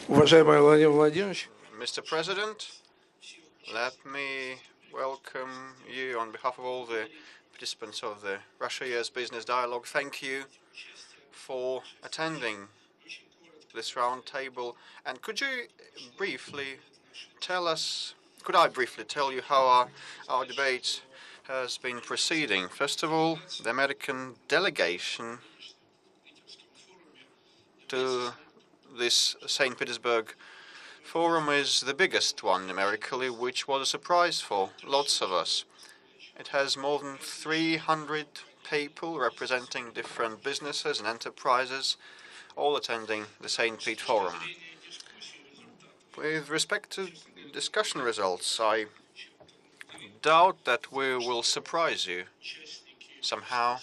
Уважаемый Владимир Владимирович, Mr. President, let me welcome you on behalf of all the participants of the Russia-US Business Dialogue. Thank you for attending this round table. And could I briefly tell you how our debate has been proceeding? First of all, the American delegation to this St. Petersburg forum is the biggest one numerically, which was a surprise for lots of us. It has more than 300 people representing different businesses and enterprises, all attending the St. Pete Forum. With respect to discussion results, I doubt that we will surprise you somehow,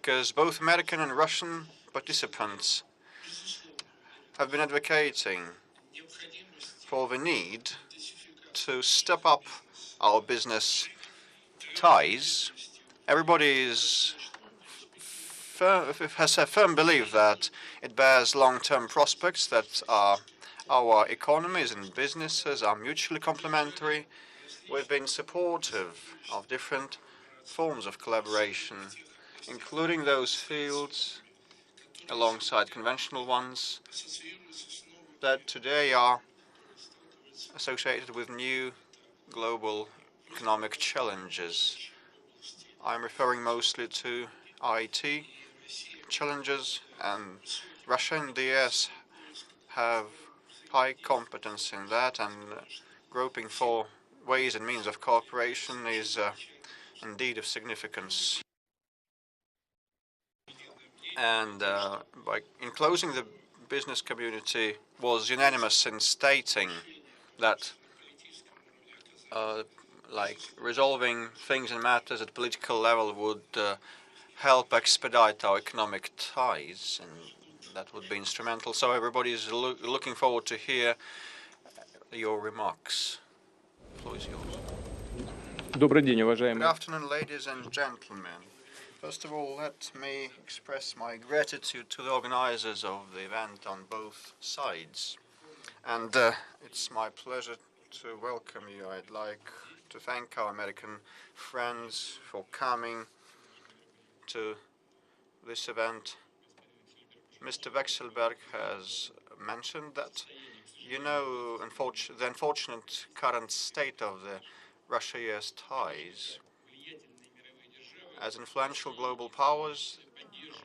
because both American and Russian participants have been advocating for the need to step up our business ties. Everybody has a firm belief that it bears long-term prospects, that our economies and businesses are mutually complementary. We've been supportive of different forms of collaboration, including those fields, alongside conventional ones, that today are associated with new global economic challenges. I'm referring mostly to IT challenges, and Russia and the US have high competence in that, and groping for ways and means of cooperation is indeed of significance. And in closing, the business community was unanimous in stating that resolving things and matters at political level would help expedite our economic ties, and that would be instrumental. So everybody is looking forward to hear your remarks. The floor is yours. Good afternoon, ladies and gentlemen. First of all, let me express my gratitude to the organizers of the event on both sides. And it's my pleasure to welcome you. I'd like to thank our American friends for coming to this event. Mr. Vexelberg has mentioned that, the unfortunate current state of the Russia-US ties. As influential global powers,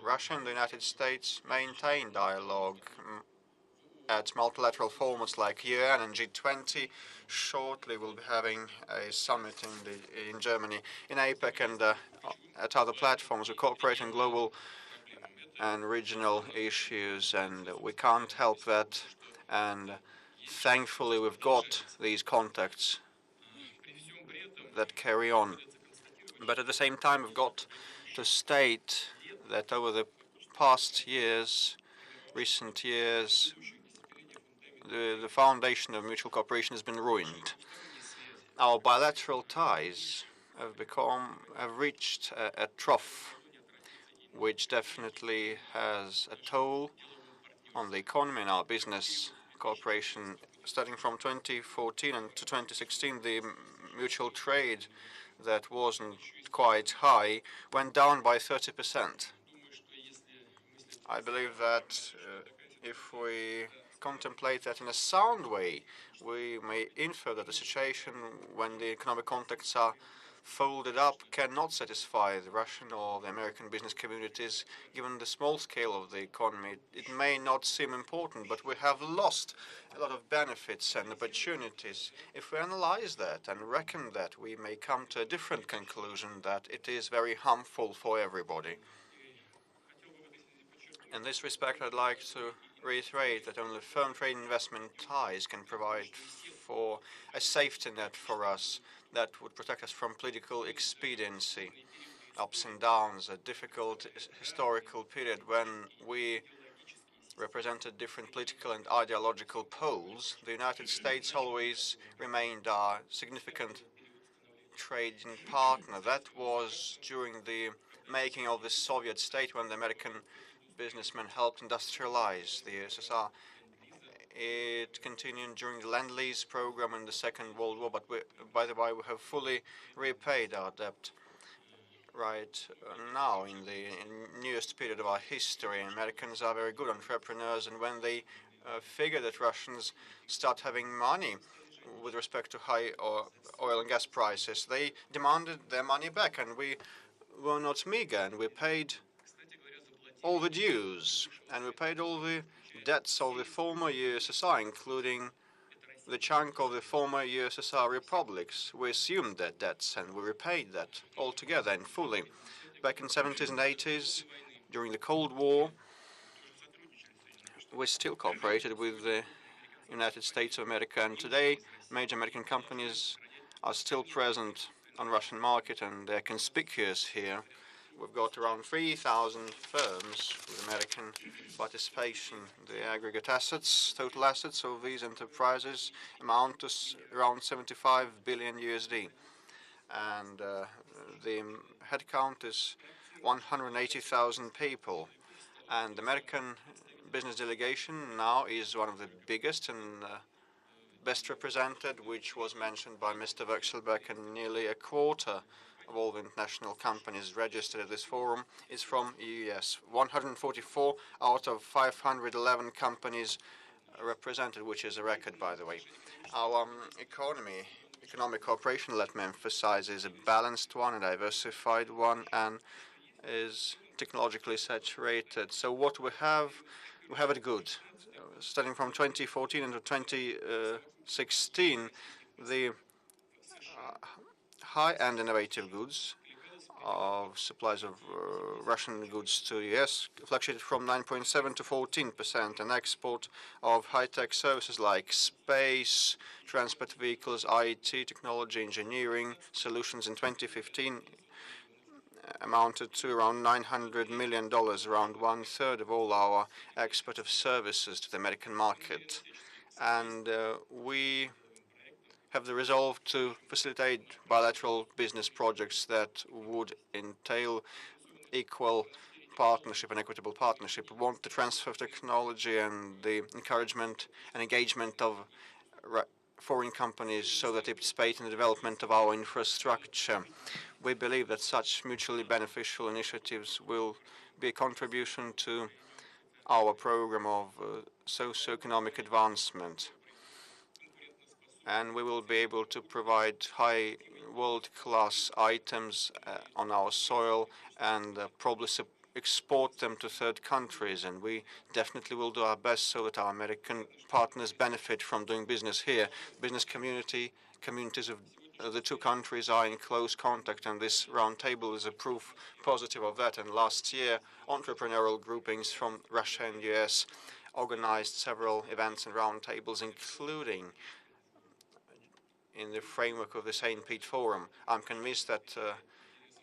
Russia and the United States maintain dialogue at multilateral formats like UN and G20. Shortly, we'll be having a summit in Germany, in APEC, and at other platforms. We cooperate on global and regional issues, and we can't help that. And thankfully, we've got these contacts that carry on. But at the same time, we've got to state that over the past years, recent years, the foundation of mutual cooperation has been ruined. Our bilateral ties have reached a trough, which definitely has a toll on the economy and our business cooperation. Starting from 2014 and to 2016, the mutual trade that wasn't quite high went down by 30%. I believe that if we contemplate that in a sound way, we may infer that the situation when the economic contacts are folded up cannot satisfy the Russian or the American business communities. Given the small scale of the economy, it may not seem important, but we have lost a lot of benefits and opportunities. If we analyze that and reckon that, we may come to a different conclusion, that it is very harmful for everybody. In this respect, I'd like to reiterate that only firm trade investment ties can provide for a safety net for us that would protect us from political expediency, ups and downs, a difficult historical period when we represented different political and ideological poles. The United States always remained our significant trading partner. That was during the making of the Soviet state, when the American businessmen helped industrialize the USSR. It continued during the Lend-Lease program in the Second World War, but by the way, we have fully repaid our debt right now in the newest period of our history. Americans are very good entrepreneurs, and when they figure that Russians start having money with respect to high oil and gas prices, they demanded their money back, and we were not meager, and we paid all the dues, and we paid all the debts of the former USSR, including the chunk of the former USSR republics. We assumed their debts, and we repaid that altogether and fully. Back in 70s and 80s, during the Cold War, we still cooperated with the United States of America, and today major American companies are still present on Russian market, and they're conspicuous here. We've got around 3,000 firms with American participation. The aggregate assets, total assets of these enterprises amount to around 75 billion USD. And the headcount is 180,000 people. And the American business delegation now is one of the biggest and best represented, which was mentioned by Mr. Vekselberg, and nearly a quarter of all the international companies registered at this forum is from US. 144 out of 511 companies represented, which is a record, by the way. Our economic cooperation, let me emphasize, is a balanced one, a diversified one, and is technologically saturated. So what we have it good. Starting from 2014 into 2016, the high-end innovative goods of supplies of Russian goods to the US fluctuated from 9.7 to 14%, and export of high-tech services like space, transport vehicles, IT, technology, engineering solutions in 2015 amounted to around $900 million, around one-third of all our export of services to the American market. And we have the resolve to facilitate bilateral business projects that would entail equal partnership and equitable partnership. We want the transfer of technology and the encouragement and engagement of foreign companies so that they participate in the development of our infrastructure. We believe that such mutually beneficial initiatives will be a contribution to our program of socio-economic advancement. And we will be able to provide high world-class items on our soil and probably export them to third countries. And we definitely will do our best so that our American partners benefit from doing business here. Business communities of the two countries are in close contact, and this roundtable is a proof positive of that. And last year, entrepreneurial groupings from Russia and US organized several events and roundtables, including in the framework of the St. Pete Forum. I'm convinced that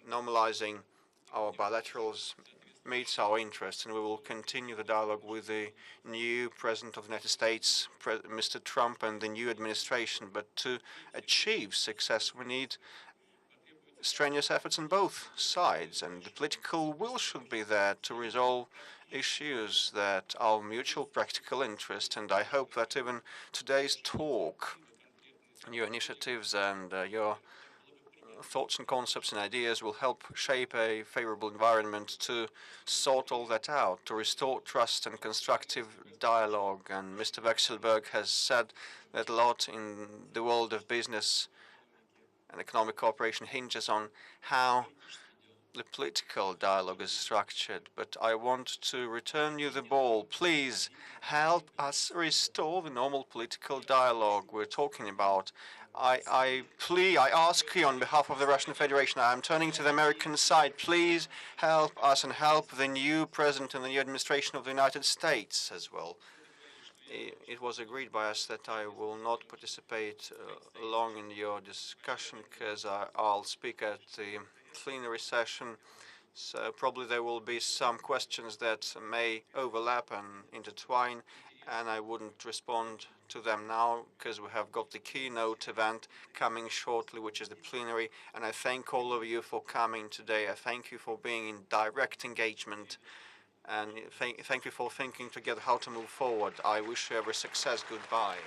normalizing our bilaterals meets our interests, and we will continue the dialogue with the new President of the United States, Mr. Trump, and the new administration. But to achieve success, we need strenuous efforts on both sides, and the political will should be there to resolve issues that are of mutual practical interest. And I hope that even today's talk, your initiatives and your thoughts and concepts and ideas will help shape a favorable environment to sort all that out, to restore trust and constructive dialogue. And Mr. Vekselberg has said that a lot in the world of business and economic cooperation hinges on how the political dialogue is structured. But I want to return you the ball. Please help us restore the normal political dialogue we're talking about. I ask you on behalf of the Russian Federation, I am turning to the American side, please help us and help the new president and the new administration of the United States as well. It was agreed by us that I will not participate long in your discussion because I'll speak at the plenary session. So probably there will be some questions that may overlap and intertwine, and I wouldn't respond to them now because we have got the keynote event coming shortly, which is the plenary. And I thank all of you for coming today. I thank you for being in direct engagement and thank you for thinking together how to move forward. I wish you every success. Goodbye.